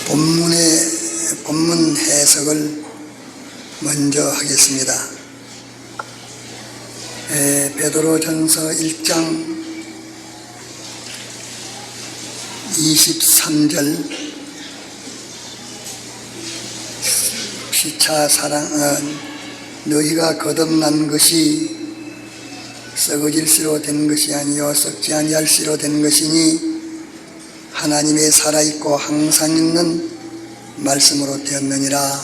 본문 해석을 먼저 하겠습니다. 베드로전서 1장 23절 피차 사랑은 너희가 거듭난 것이 썩어질 씨로 된 것이 아니요 썩지 아니할 씨로 된 것이니 하나님의 살아있고 항상 있는 말씀으로 되었느니라.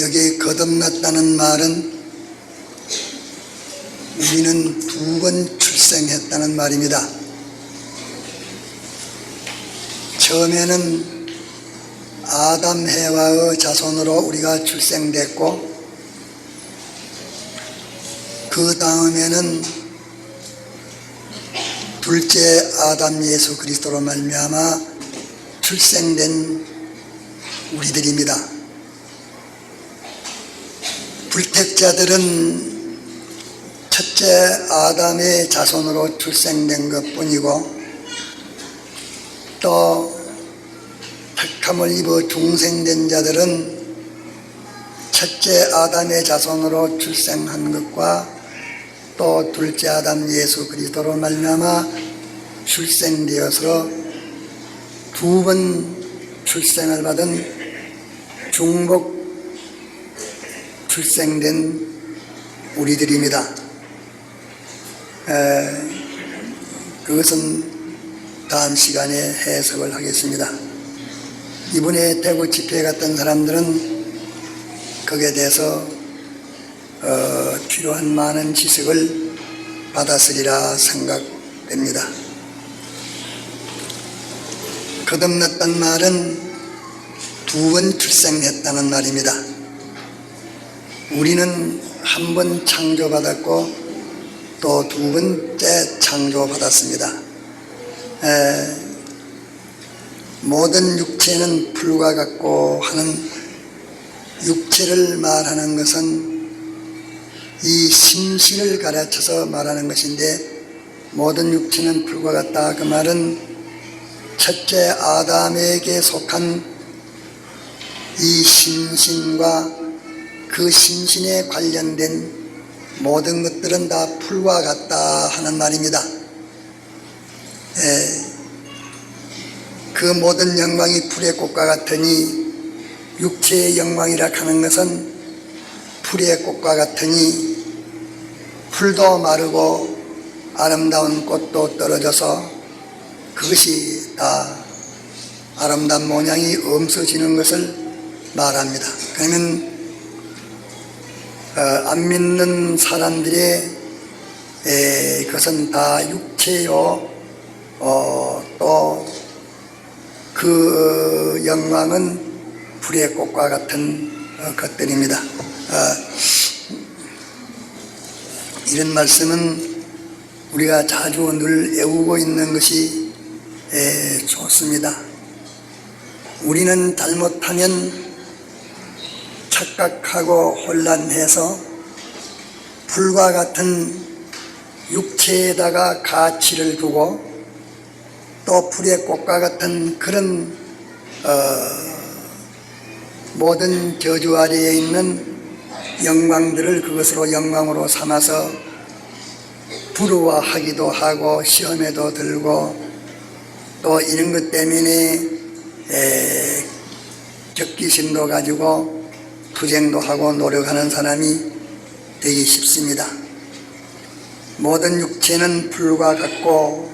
여기에 거듭났다는 말은 우리는 2번 출생했다는 말입니다. 처음에는 아담 해와의 자손으로 우리가 출생됐고, 그 다음에는 둘째 아담 예수 그리스도로 말미암아 출생된 우리들입니다. 불택자들은 첫째 아담의 자손으로 출생된 것뿐이고, 또 택함을 입어 중생된 자들은 첫째 아담의 자손으로 출생한 것과 또 둘째 아담 예수 그리스도로 말미암아 출생되어서 2번 출생을 받은 중복 출생된 우리들입니다. 그것은 다음 시간에 해석을 하겠습니다. 이번에 대구 집회에 갔던 사람들은 거기에 대해서 필요한 많은 지식을 받았으리라 생각됩니다. 거듭났단 말은 2번 출생했다는 말입니다. 우리는 한 번 창조받았고 또 2번째 창조받았습니다. 모든 육체는 풀과 같고 하는 육체를 말하는 것은 이 심신을 가르쳐서 말하는 것인데, 모든 육체는 풀과 같다. 그 말은 첫째 아담에게 속한 이 심신과 그 심신에 관련된 모든 것들은 다 풀과 같다 하는 말입니다. 그 모든 영광이 풀의 꽃과 같으니, 육체의 영광이라 하는 것은 풀의 꽃과 같으니, 풀도 마르고 아름다운 꽃도 떨어져서 그것이 다 아름다운 모양이 없어지는 것을 말합니다. 그러면 안 믿는 사람들의 그것은 다 육체요, 또 그 영광은 풀의 꽃과 같은 것들입니다. 이런 말씀은 우리가 자주 늘 외우고 있는 것이 좋습니다. 우리는 잘못하면 착각하고 혼란해서 풀과 같은 육체에다가 가치를 두고, 또 풀의 꽃과 같은 그런 모든 저주 아래에 있는 영광들을 그것으로 영광으로 삼아서 부러워하기도 하고 시험에도 들고, 또 이런 것 때문에 적기심도 가지고 투쟁도 하고 노력하는 사람이 되기 쉽습니다. 모든 육체는 풀과 같고,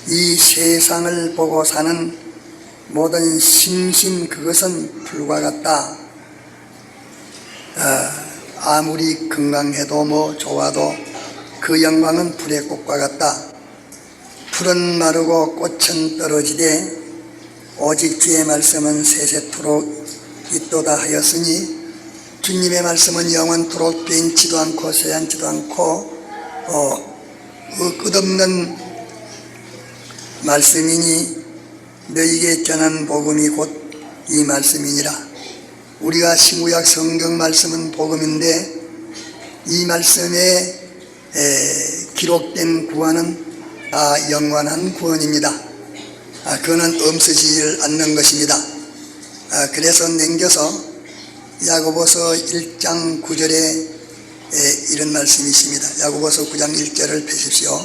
이 세상을 보고 사는 모든 심신, 그것은 풀과 같다. 아무리 건강해도 뭐 좋아도 그 영광은 풀의 꽃과 같다. 풀은 마르고 꽃은 떨어지되 오직 주의 말씀은 세세토록 있도다 하였으니, 주님의 말씀은 영원토록 변치도 않고 쇠한치도 않고 끝없는 말씀이니 너희에게 전한 복음이 곧 이 말씀이니라. 우리가 신구약 성경 말씀은 복음인데, 이 말씀에 기록된 구원은 다 영원한 구원입니다. 그거는 없어지질 않는 것입니다. 그래서 남겨서 야고보서 1장 9절에 이런 말씀이 있습니다. 야고보서 9장 1절을 펴십시오.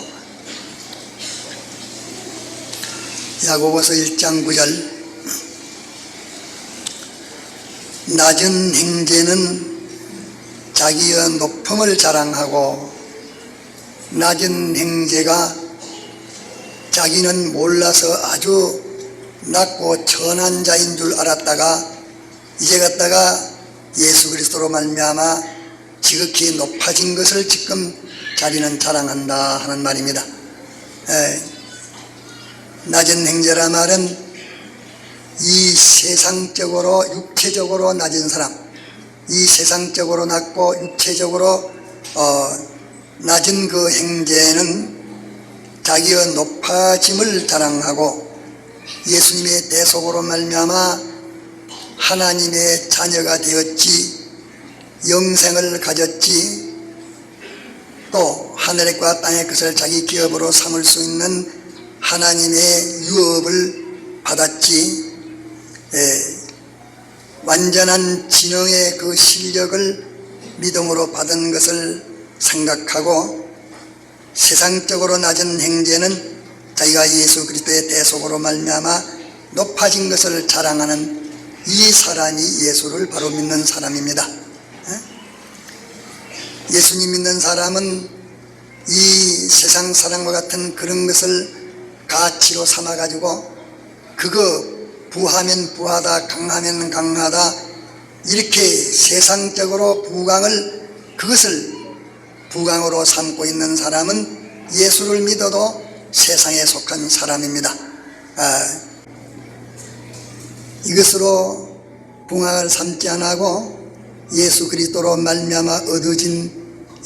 야고보서 1장 9절. 낮은 행제는 자기의 높음을 자랑하고 낮은 행제가 자기는 몰라서 아주 낮고 천한 자인 줄 알았다가 이제 갔다가 예수 그리스도로 말미암아 지극히 높아진 것을 지금 자기는 자랑한다 하는 말입니다. 낮은 행제라 말은 이 세상적으로 육체적으로 낮은 사람, 이 세상적으로 낮고 육체적으로 낮은 그 행제는 자기의 높아짐을 자랑하고 예수님의 대속으로 말미암아 하나님의 자녀가 되었지, 영생을 가졌지, 또 하늘과 땅의 것을 자기 기업으로 삼을 수 있는 하나님의 유업을 받았지, 완전한 진영의 그 실력을 믿음으로 받은 것을 생각하고 세상적으로 낮은 행제는 자기가 예수 그리스도의 대속으로 말미암아 높아진 것을 자랑하는 이 사람이 예수를 바로 믿는 사람입니다. 예수님 믿는 사람은 이 세상 사람과 같은 그런 것을 가치로 삼아가지고 그거 부하면 부하다, 강하면 강하다, 이렇게 세상적으로 부강을, 그것을 부강으로 삼고 있는 사람은 예수를 믿어도 세상에 속한 사람입니다. 이것으로 부강을 삼지 않고 예수 그리스도로 말미암아 얻어진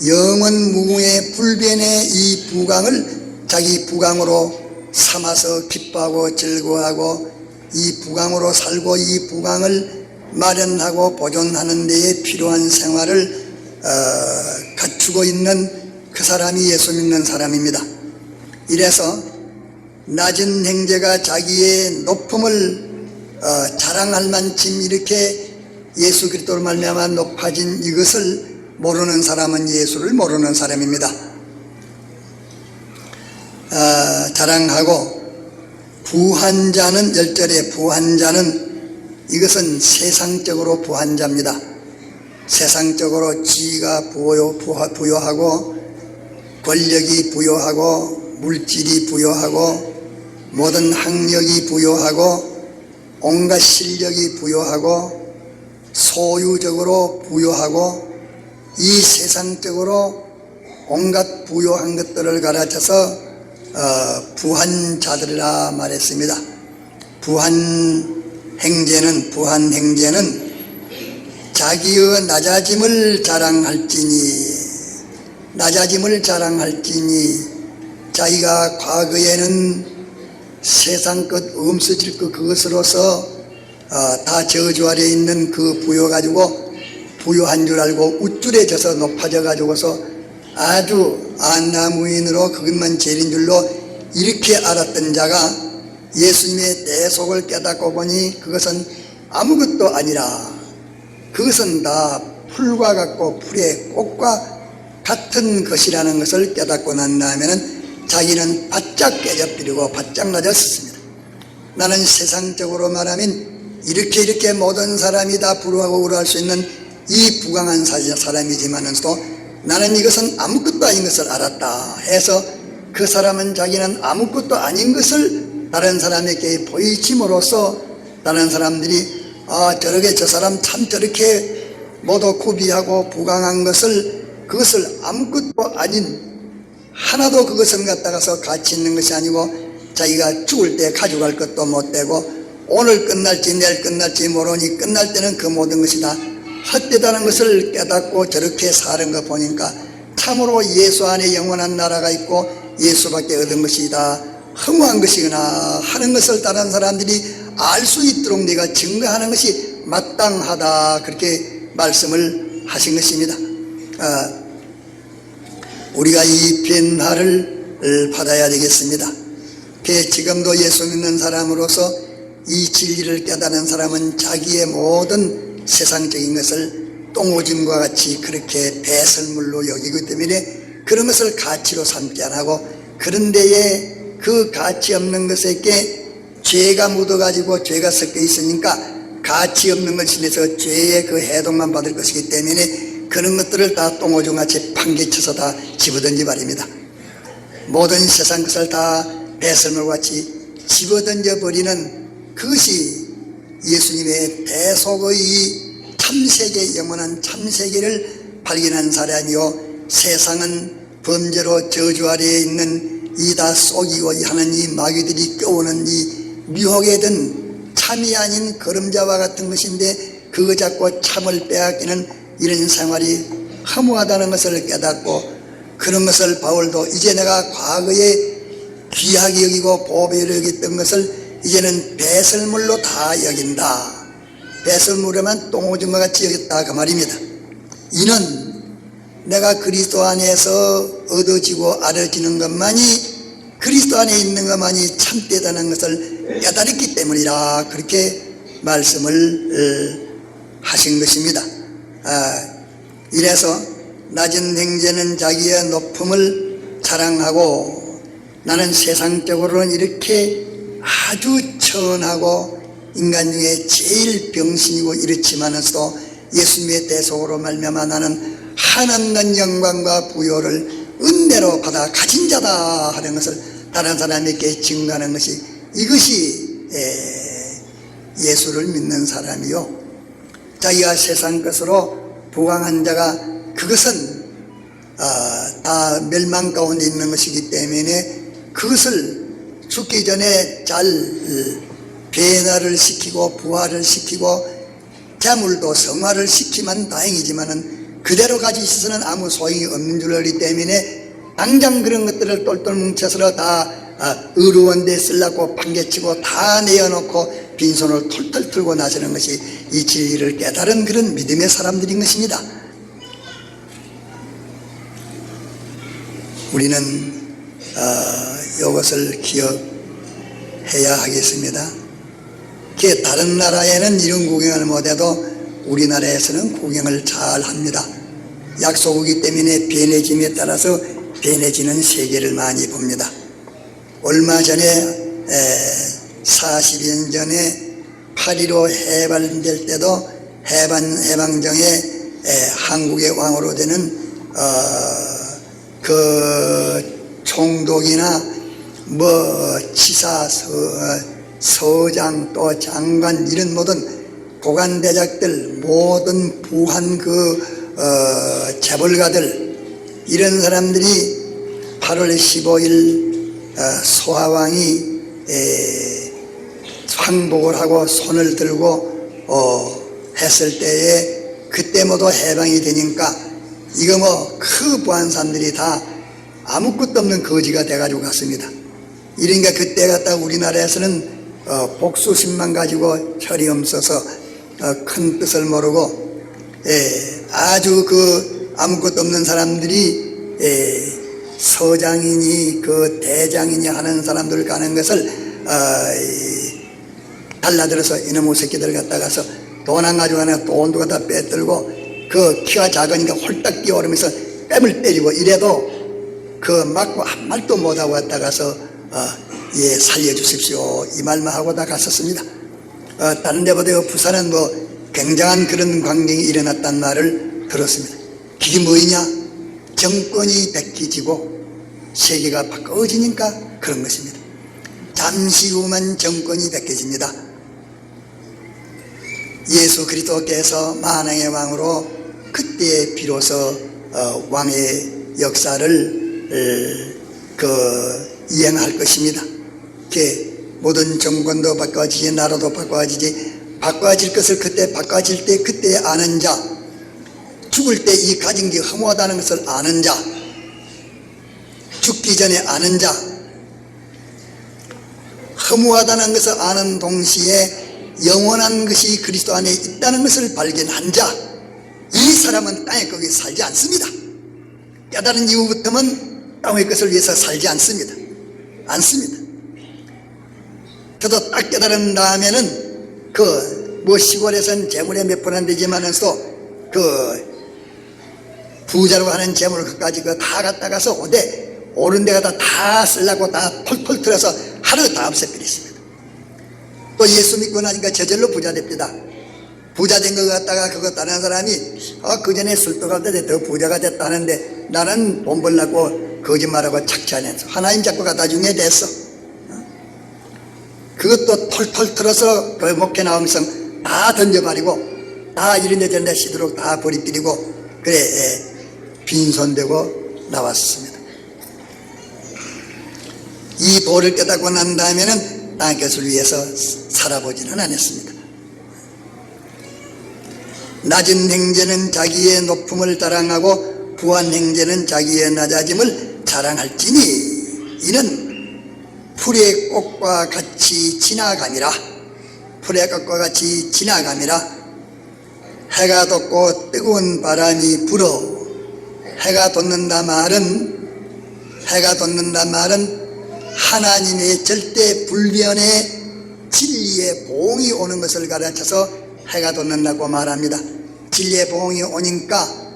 영원 무궁의 불변의 이 부강을 자기 부강으로 삼아서 기뻐하고 즐거워하고 이 부강으로 살고 이 부강을 마련하고 보존하는 데에 필요한 생활을 갖추고 있는 그 사람이 예수 믿는 사람입니다. 이래서 낮은 행제가 자기의 높음을 자랑할 만큼 이렇게 예수 그리스도로 말미암아 높아진 이것을 모르는 사람은 예수를 모르는 사람입니다. 자랑하고 부한 자는 1절에 부한 자는 이것은 세상적으로 부한 자입니다. 세상적으로 지위가 부여하고 권력이 부여하고 물질이 부여하고 모든 학력이 부여하고 온갖 실력이 부여하고 소유적으로 부여하고 이 세상적으로 온갖 부여한 것들을 가르쳐서 부한 자들이라 말했습니다. 부한 행제는 자기의 낮아짐을 자랑할지니 자기가 과거에는 세상 것 없어질 것 그것으로서 다 저주 아래 있는 그 부여 가지고 부여한 줄 알고 우쭐해져서 높아져 가지고서 아주 안나무인으로 그것만 제일인 줄로 이렇게 알았던 자가 예수님의 대속을 깨닫고 보니 그것은 아무것도 아니라 그것은 다 풀과 같고 풀의 꽃과 같은 것이라는 것을 깨닫고 난 다음에는 자기는 바짝 깨져버리고 바짝 낮았습니다. 나는 세상적으로 말하면 이렇게 모든 사람이 다 부러워하고 우러할 수 있는 이 부강한 사람이지만서도 나는 이것은 아무것도 아닌 것을 알았다 해서 그 사람은 자기는 아무것도 아닌 것을 다른 사람에게 보이침으로써 다른 사람들이 저렇게 저 사람 참 저렇게 모두 구비하고 부강한 것을 그것을 아무것도 아닌 하나도 그것을 갖다가서 가치 있는 것이 아니고 자기가 죽을 때 가져갈 것도 못 되고 오늘 끝날지 내일 끝날지 모르니 끝날 때는 그 모든 것이 다 헛되다는 것을 깨닫고 저렇게 사는 거 보니까 참으로 예수 안에 영원한 나라가 있고 예수밖에 얻은 것이 다 허무한 것이구나 하는 것을 다른 사람들이 알 수 있도록 내가 증거하는 것이 마땅하다 그렇게 말씀을 하신 것입니다. 우리가 이 변화를 받아야 되겠습니다. 지금도 예수 믿는 사람으로서 이 진리를 깨닫는 사람은 자기의 모든 세상적인 것을 똥오줌과 같이 그렇게 배설물로 여기기 때문에 그런 것을 가치로 삼지 않고, 그런 데에 그 가치 없는 것에게 죄가 묻어가지고 죄가 섞여 있으니까 가치 없는 것을 인해서 죄의 그 해독만 받을 것이기 때문에 그런 것들을 다 똥오줌같이 판개쳐서 다 집어던지 말입니다. 모든 세상 것을 다 배설물같이 집어던져 버리는 그것이 예수님의 대속의 참세계, 영원한 참세계를 발견한 사람이요, 세상은 범죄로 저주 아래에 있는 이 다 속이고 하는 이 마귀들이 껴오는 이 미혹에 든 참이 아닌 그림자와 같은 것인데 그거 잡고 참을 빼앗기는 이런 생활이 허무하다는 것을 깨닫고, 그런 것을 바울도 이제 내가 과거에 귀하게 여기고 보배를 여겼던 것을 이제는 배설물로 다 여긴다. 배설물에만 똥오줌과 같이 여겼다 그 말입니다. 이는 내가 그리스도 안에서 얻어지고 알아지는 것만이, 그리스도 안에 있는 것만이 참되다는 것을 깨달았기 때문이라 그렇게 말씀을 하신 것입니다. 이래서 낮은 행제는 자기의 높음을 자랑하고, 나는 세상적으로는 이렇게 아주 천하고 인간 중에 제일 병신이고 이렇지만서도 예수님의 대속으로 말미암아 나는 한없는 영광과 부요를 은혜로 받아 가진 자다 하는 것을 다른 사람에게 증거하는 것이, 이것이 예수를 믿는 사람이요, 자기가 세상 것으로 부강한 자가 그것은 다 멸망 가운데 있는 것이기 때문에 그것을 죽기 전에 잘 변화를 시키고 부활을 시키고 재물도 성화를 시키면 다행이지만은 그대로 가지고 있어서는 아무 소용이 없는 줄 알기 때문에 당장 그런 것들을 똘똘 뭉쳐서 다 의로운 데 쓰려고 판개치고 다 내어놓고 빈손을 털털 틀고 나서는 것이 이 진리를 깨달은 그런 믿음의 사람들인 것입니다. 우리는 이것을 기억해야 하겠습니다. 다른 나라에는 이런 구경을 못해도 우리나라에서는 구경을 잘 합니다. 약소국이기 때문에 변해짐에 따라서 변해지는 세계를 많이 봅니다. 얼마 전에 40년 전에 8.15 해방될 때도 해방정에 한국의 왕으로 되는 그 총독이나 치사, 서장 또 장관 이런 모든 고관대작들, 모든 부한 재벌가들, 이런 사람들이 8월 15일 소하왕이 항복을 하고 손을 들고 했을 때에 그때 모두 해방이 되니까 이거 그 부한 사람들이 다 아무것도 없는 거지가 돼가지고 갔습니다. 이러니까 그때 갖다 우리나라에서는 복수심만 가지고 철이 없어서 큰 뜻을 모르고 아주 아무것도 없는 사람들이 서장이니 대장이니 하는 사람들 가는 것을 달라들어서 이놈의 새끼들 갖다가서 돈 안 가져가나 돈도 갖다 빼들고 키가 작으니까 홀딱 뛰어오르면서 뺨을 때리고 이래도 맞고 한 말도 못하고 갔다가서 살려주십시오 이 말만 하고 다 갔었습니다. 다른 데보다 부산은 굉장한 그런 광경이 일어났단 말을 들었습니다. 그게 뭐냐? 정권이 베끼지고 세계가 바꿔지니까 그런 것입니다. 잠시 후만 정권이 베껴집니다. 예수 그리스도께서 만왕의 왕으로 그때 비로소 왕의 역사를 이행할 것입니다. 모든 정권도 바꿔지지, 나라도 바꿔지지, 바꿔질 것을 그때 바꿔질 때 그때 아는 자, 죽을 때 이 가진 게 허무하다는 것을 아는 자, 죽기 전에 아는 자, 허무하다는 것을 아는 동시에 영원한 것이 그리스도 안에 있다는 것을 발견한 자, 이 사람은 땅에 거기 살지 않습니다. 깨달은 이후부터는 땅의 것을 위해서 살지 않습니다. 않습니다. 저도 딱 깨달은 다음에는 시골에서는 재물에 몇 푼 안 되지만은서 부자로 하는 재물을 그까지 다 갖다가서 오른 데 가다 다 쓰려고 다 펄펄 틀어서 하루 다 없애버렸습니다. 또 예수 믿고 나니까 저절로 부자 됩니다. 부자 된 거 갖다가 그거 다른 사람이 그 전에 술도가 더 부자가 됐다는데 나는 돈 벌려고 거짓말하고 착취 안 했어. 하나님 자꾸 갖다 중에 됐어. 그것도 털털 털어서 그 목회 나오면서 다 던져버리고 다 이런데 저런데 시도록 다 버리버리고 그래 빈손되고 나왔습니다. 이 도를 깨닫고 난 다음에는 땅의 것을 위해서 살아보지는 않았습니다. 낮은 행제는 자기의 높음을 자랑하고 부한 행제는 자기의 낮아짐을 자랑할지니 이는 풀의 꽃과 같이 지나감이라. 풀의 꽃과 같이 지나감이라. 해가 돋고 뜨거운 바람이 불어. 해가 돋는다 말은 하나님의 절대 불변의 진리의 보응이 오는 것을 가르쳐서 해가 돋는다고 말합니다. 진리의 보응이 오니까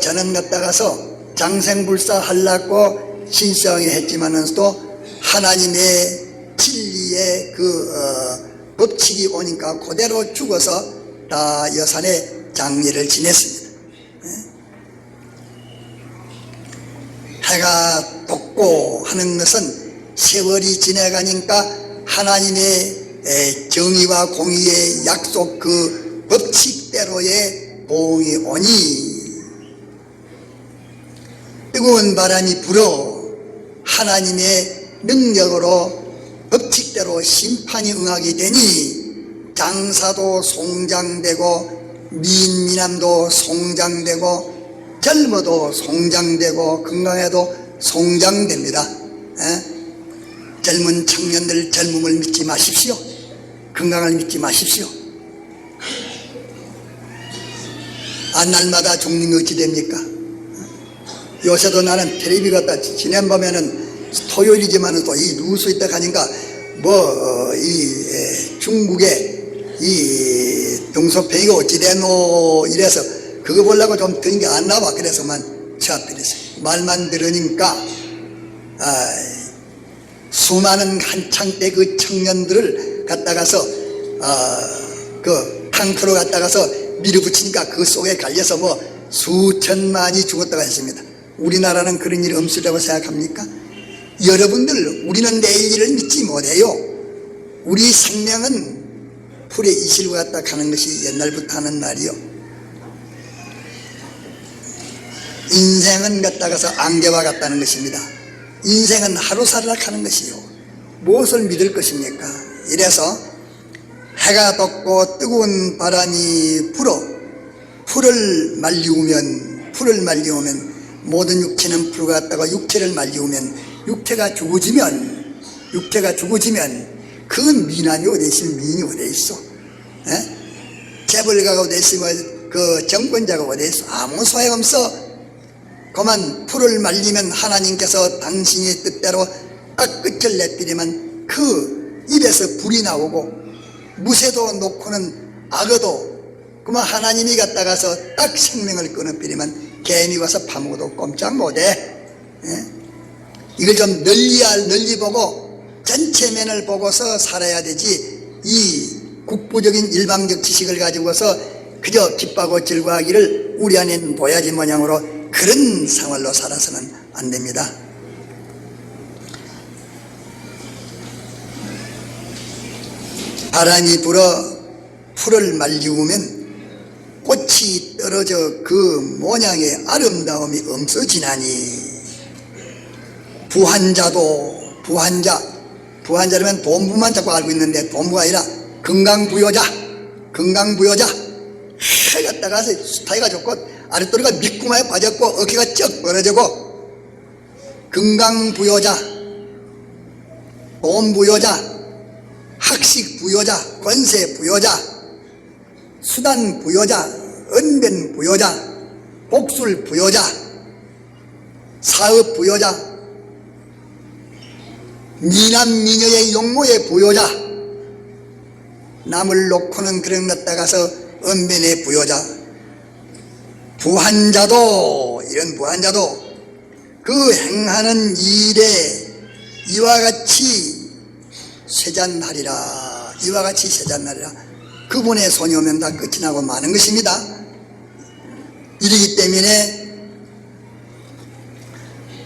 저는 갔다가서 장생불사 하려고 신성히 했지만은도 하나님의 진리의 법칙이 오니까 그대로 죽어서 다 여산에 장례를 지냈습니다. 해가 돋고 하는 것은 세월이 지나가니까 하나님의 정의와 공의의 약속 그 법칙대로의 보응이 오니 뜨거운 바람이 불어 하나님의 능력으로 법칙대로 심판이 응하게 되니 장사도 송장되고 미남도 송장되고 젊어도 송장되고 건강해도 송장됩니다. 젊은 청년들 젊음을 믿지 마십시오. 건강을 믿지 마십시오. 날마다 죽는 게 어찌 됩니까? 요새도 나는 텔레비 갖다 지난밤에는 토요일이지만 또 이 누울 수 있다 하니까 중국의 이 동서페이가 어찌 되노 이래서 그거 보려고 좀 든 게 안 나와. 그래서만 취합했어요. 말만 들으니까 수많은 한창 때 그 청년들을 갖다가서 그 탕크로 갖다가서 밀어붙이니까 그 속에 갈려서 수천만이 죽었다고 했습니다. 우리나라는 그런 일이 없으리라고 생각합니까? 여러분들, 우리는 내일 일을 믿지 못해요. 우리 생명은 풀의 이실과 같다 가는 것이 옛날부터 하는 말이요. 인생은 갖다가서 안개와 같다는 것입니다. 인생은 하루살이락 하는 것이요. 무엇을 믿을 것입니까? 이래서 해가 돋고 뜨거운 바람이 불어 풀을 말리우면 모든 육체는 풀 같다가 육체를 말리우면 육체가 죽어지면 그 미남이 어디 있어? 미인이 어디 있어? 재벌가가 어디 있어? 그 정권자가 어디 있어? 아무 소용없어. 그만 풀을 말리면 하나님께서 당신의 뜻대로 딱 끝을 내버리면 그 입에서 불이 나오고 무쇠도 놓고는 악어도 그만 하나님이 갖다가서 딱 생명을 끊어버리면 개미 와서 파먹어도 꼼짝 못해. 이걸 좀 널리 보고 전체 면을 보고서 살아야 되지. 이 국부적인 일방적 지식을 가지고서 그저 기뻐하고 즐거워하기를 우리 안에 보야지 모양으로 그런 생활로 살아서는 안 됩니다. 바람이 불어 풀을 말리우면 꽃이 떨어져 그 모양의 아름다움이 없어지나니 부한자라면 돈부만 자꾸 알고 있는데 돈부가 아니라 건강부여자 해갔다가 스타이가 좋고 아랫도리가 미꾸마에 빠졌고 어깨가 쩍 벌어지고 건강부여자, 돈부여자, 학식부여자, 권세부여자, 수단부여자, 언변부여자, 복술부여자, 사업부여자, 미남 미녀의 용모의 부요자, 남을 놓고는 그런 갖다 가서 언변의 부요자, 부한자도, 이런 부한자도 그 행하는 일에 이와 같이 쇠잔하리라, 이와 같이 쇠잔하리라. 그분의 손이 오면 다 끝이 나고 마는 것입니다. 이러기 때문에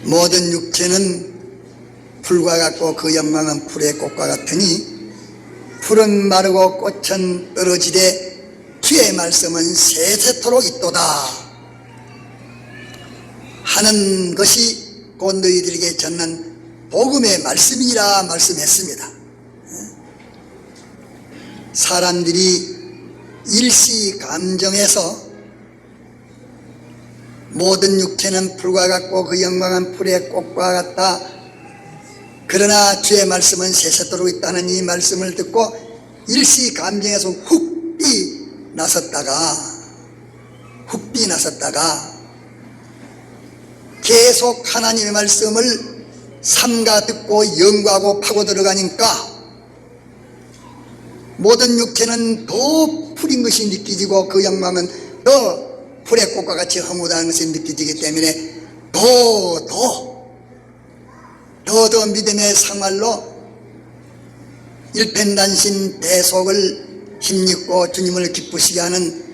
모든 육체는 풀과 같고 그 영광은 풀의 꽃과 같으니 풀은 마르고 꽃은 떨어지되 주의 말씀은 세세토록 있도다 하는 것이 곧 너희들에게 전한 복음의 말씀이라 말씀했습니다. 사람들이 일시 감정에서 모든 육체는 풀과 같고 그 영광은 풀의 꽃과 같다, 그러나 주의 말씀은 세세토록 있다는 이 말씀을 듣고 일시 감정에서 훅 나섰다가 계속 하나님의 말씀을 삼가 듣고 연구하고 파고 들어가니까 모든 육체는 더 풀인 것이 느껴지고 그 영광은 더 풀의 꽃과 같이 허무다는 것이 느껴지기 때문에 더 믿음의 상말로 일편단심 대속을 힘입고 주님을 기쁘시게 하는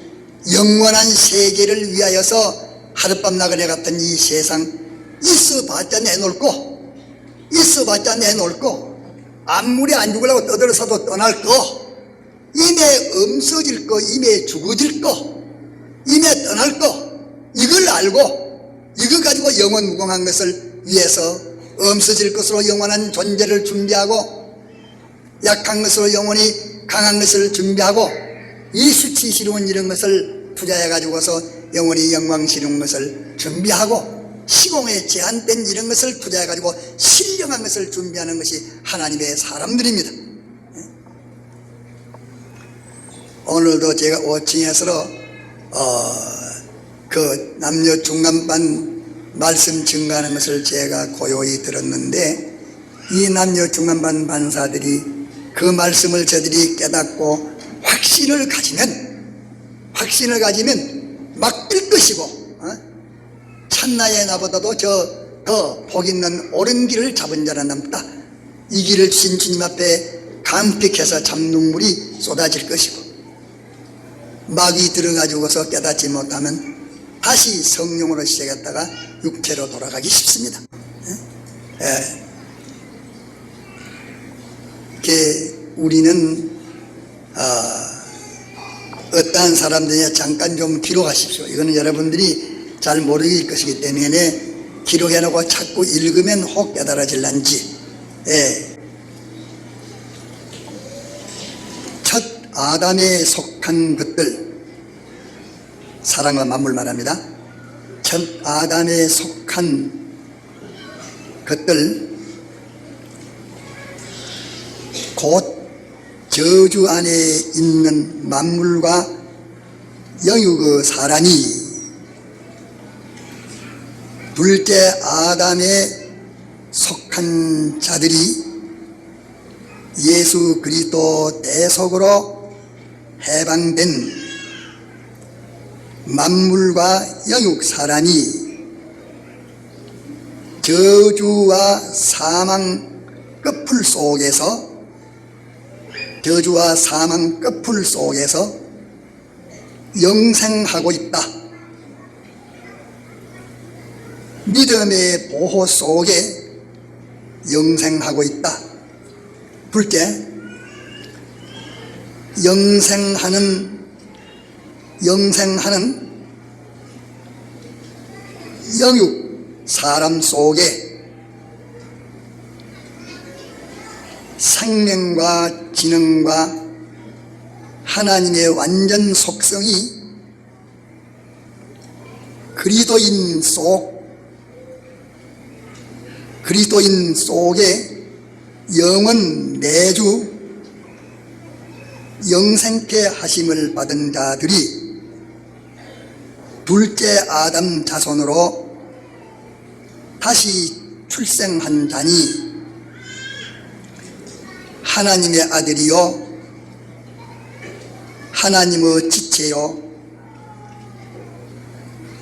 영원한 세계를 위하여서 하룻밤 나그네 같은 이 세상 있어봤자 내놓을 거 아무리 안 죽으려고 떠들어서도 떠날 거, 임에 없어질 거, 임에 죽어질 거, 임에 떠날 거, 이걸 알고 이거 가지고 영원 무궁한 것을 위해서 없어질 것으로 영원한 존재를 준비하고 약한 것으로 영원히 강한 것을 준비하고 이 수치스러운 이런 것을 투자해 가지고서 영원히 영광스러운 것을 준비하고 시공에 제한된 이런 것을 투자해 가지고 신령한 것을 준비하는 것이 하나님의 사람들입니다. 오늘도 제가 5층에서 그 남녀 중간반 말씀 증가하는 것을 제가 고요히 들었는데, 이 남녀 중간반 반사들이 그 말씀을 저들이 깨닫고 확신을 가지면 막 뛸 것이고, 찬나의 나보다도 더 복 있는 옳은 길을 잡은 자는 남다, 이 길을 주신 주님 앞에 감격해서 참눈물이 쏟아질 것이고, 막이 들어가지고서 깨닫지 못하면 다시 성령으로 시작했다가 육체로 돌아가기 쉽습니다. 우리는 어떠한 사람들이냐 잠깐 좀 기록하십시오. 이거는 여러분들이 잘 모르실 것이기 때문에 기록해놓고 자꾸 읽으면 혹 깨달아질란지. 첫 아담에 속한 것들, 사랑과 만물 말합니다. 첫 아담에 속한 것들, 곧 저주 안에 있는 만물과 영육의 사람이 둘째 아담에 속한 자들이 예수 그리스도 대속으로 해방된 만물과 영육 사람이 저주와 사망 끝풀 속에서 영생하고 있다. 믿음의 보호 속에 영생하고 있다. 둘째, 영생하는 영육 사람 속에 생명과 지능과 하나님의 완전 속성이 그리스도인 속에 영원 내주 영생케 하심을 받은 자들이 둘째 아담 자손으로 다시 출생한 자니 하나님의 아들이요 하나님의 지체요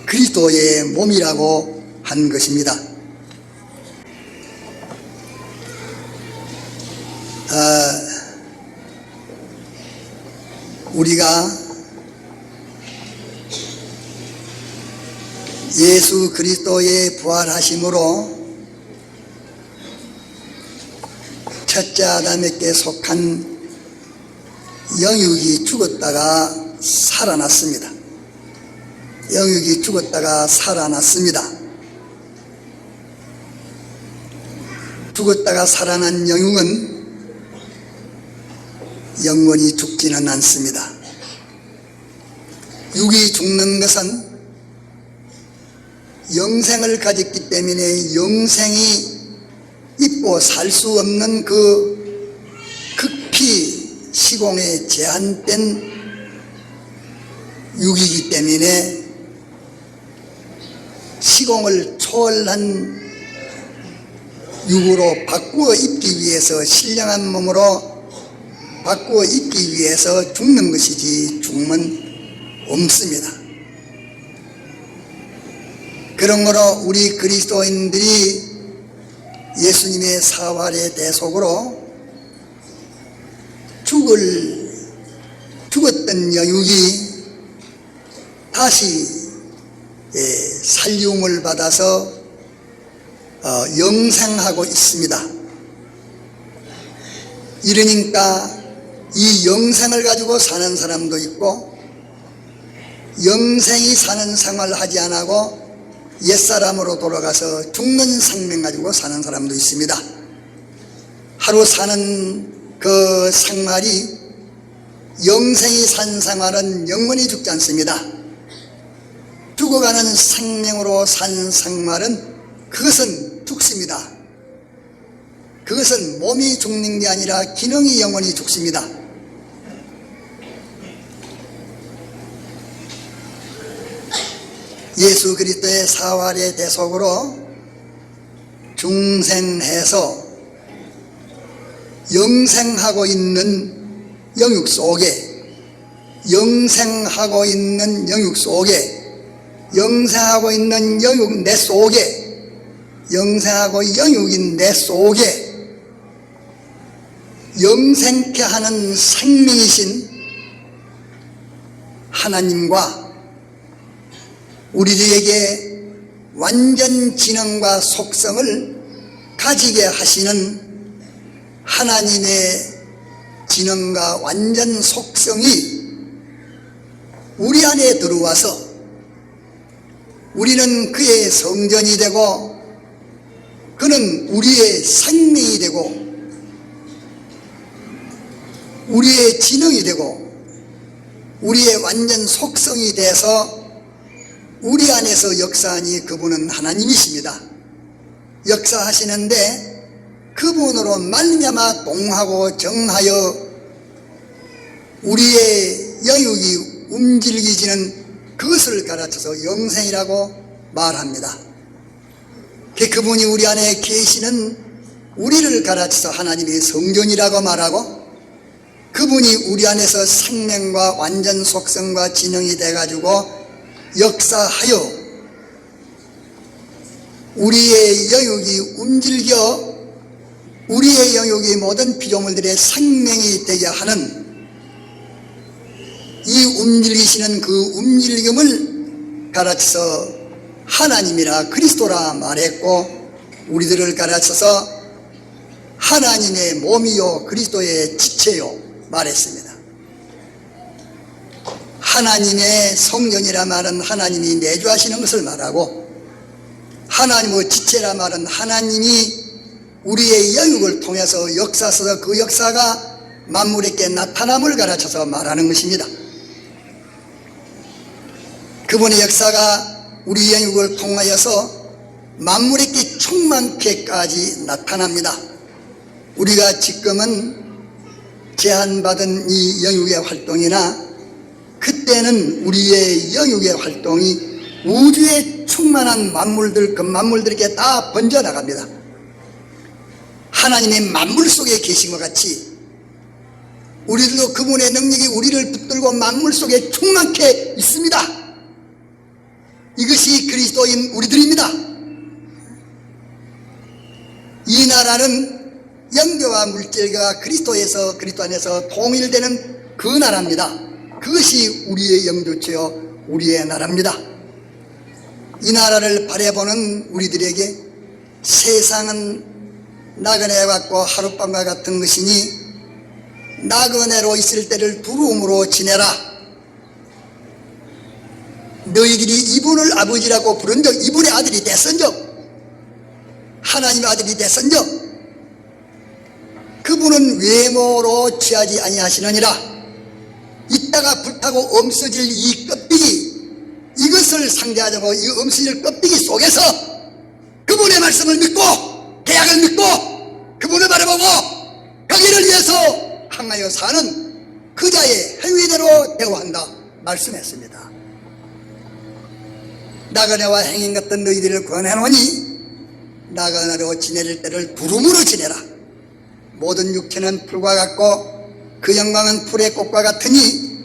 그리스도의 몸이라고 한 것입니다. 우리가 예수 그리스도의 부활하심으로 첫째 아담에게 속한 영육이 죽었다가 살아났습니다. 영육이 죽었다가 살아났습니다. 죽었다가 살아난 영육은 영원히 죽지는 않습니다. 육이 죽는 것은 영생을 가졌기 때문에 영생이 있고 살 수 없는 그 극히 시공에 제한된 육이기 때문에 시공을 초월한 육으로 바꾸어 입기 위해서 신령한 몸으로 바꾸어 입기 위해서 죽는 것이지 죽음은 없습니다. 그러므로 우리 그리스도인들이 예수님의 사활의 대속으로 죽었던 영육이 다시 살림을 받아서 영생하고 있습니다. 이러니까 이 영생을 가지고 사는 사람도 있고 영생이 사는 생활을 하지 않고 옛사람으로 돌아가서 죽는 생명 가지고 사는 사람도 있습니다. 하루 사는 그 생활이 영생이 산 생활은 영원히 죽지 않습니다. 죽어가는 생명으로 산 생활은 그것은 죽습니다. 그것은 몸이 죽는 게 아니라 기능이 영원히 죽습니다. 예수 그리스도의 사활의 대속으로 중생해서 영생하고 있는 영육 속에 영생하고 있는 영육 속에 영생하고 있는 영육 내 속에 영생하고 영육인 내 속에 영생케 하는 생명이신 하나님과 우리들에게 완전 지능과 속성을 가지게 하시는 하나님의 지능과 완전 속성이 우리 안에 들어와서 우리는 그의 성전이 되고 그는 우리의 생명이 되고 우리의 지능이 되고 우리의 완전 속성이 돼서 우리 안에서 역사하니 그분은 하나님이십니다. 역사하시는데 그분으로 말미암아 동하고 정하여 우리의 영육이 움직이지는 그것을 가르쳐서 영생이라고 말합니다. 그분이 우리 안에 계시는 우리를 가르쳐서 하나님의 성전이라고 말하고 그분이 우리 안에서 생명과 완전 속성과 진영이 돼가지고 역사하여 우리의 영역이 움직여 우리의 영역이 모든 피조물들의 생명이 되게 하는 이 움직이시는 그 움직임을 가르쳐서 하나님이라 그리스도라 말했고 우리들을 가르쳐서 하나님의 몸이요 그리스도의 지체요 말했습니다. 하나님의 성전이라 말은 하나님이 내주하시는 것을 말하고 하나님의 지체라 말은 하나님이 우리의 영역을 통해서 역사서서 그 역사가 만물에게 나타남을 가르쳐서 말하는 것입니다. 그분의 역사가 우리 영역을 통하여서 만물에게 충만케까지 나타납니다. 우리가 지금은 제한받은 이 영역의 활동이나 그때는 우리의 영역의 활동이 우주에 충만한 만물들, 그 만물들에게 다 번져나갑니다. 하나님의 만물 속에 계신 것 같이 우리들도 그분의 능력이 우리를 붙들고 만물 속에 충만케 있습니다. 이것이 그리스도인 우리들입니다. 이 나라는 영계와 물질과 그리스도 안에서 통일되는 그 나라입니다. 그것이 우리의 영주체요 우리의 나라입니다. 이 나라를 바라보는 우리들에게 세상은 나그네 같고 하룻밤과 같은 것이니 나그네로 있을 때를 두려움으로 지내라. 너희들이 이분을 아버지라고 부른즉 이분의 아들이 됐은즉 하나님의 아들이 됐은즉 그분은 외모로 취하지 아니하시느니라. 이따가 불타고 없어질 이 껍데기, 이것을 상대하자고 이 없어질 껍데기 속에서 그분의 말씀을 믿고 계약을 믿고 그분을 바라보고 거기를 위해서 항하여 사는 그자의 행위대로 대우한다 말씀했습니다. 나그네와 행인 같은 너희들을 권해노니 나그네로 지낼 때를 두름으로 지내라. 모든 육체는 풀과 같고 그 영광은 풀의 꽃과 같으니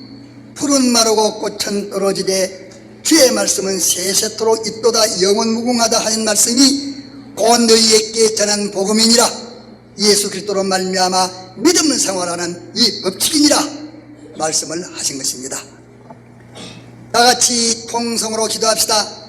풀은 마르고 꽃은 떨어지되 주의 말씀은 세세토록 있도다 영원 무궁하다 하는 말씀이 곧 너희에게 전한 복음이니라. 예수 그리스도로 말미암아 믿음을 생활하는 이 법칙이니라 말씀을 하신 것입니다. 다같이 통성으로 기도합시다.